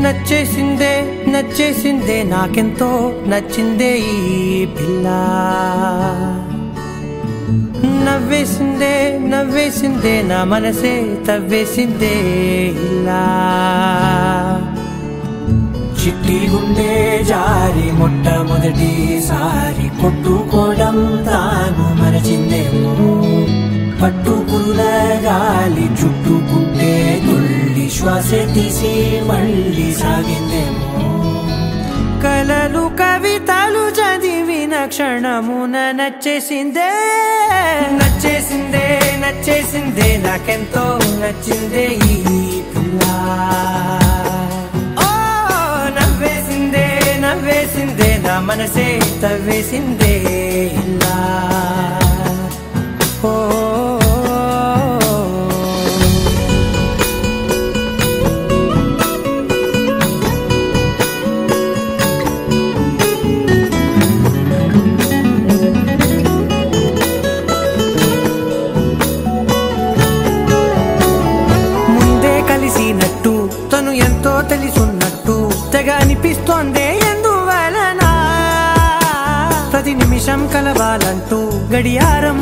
నచ్చేసిందే నచ్చేసిందే నాకెంతో నచ్చిందే ఈ పిల్ల నవ్వేసిందే నవ్వేసిందే నా మనసే తవ్వేసిందే ఇలా చిట్టి గుండె జారి మొట్టమొదటిసారి కొట్టుకోవడం తాను మరచిందేమో పట్టుకున్న గాలి చుట్టుకుంటే తుల్లి శ్వాస తీసి మళ్ళీ సాగిందేమో కలలు కవితలు చదివిన క్షణమున నచ్చేసిందే నచ్చేసిందే నచ్చేసిందే నాకెంతో నచ్చిందే ఈ పిల్ల ఓ నవ్వేసిందే నవ్వేసిందే నా మనసే తవ్వేసిందే ఇలా ఓ కలిసినట్టు తను ఎంతో తెలుసున్నట్టు తెగ అనిపిస్తోందే ఎందువలన ప్రతి నిమిషం కలవాలంటూ గడియారం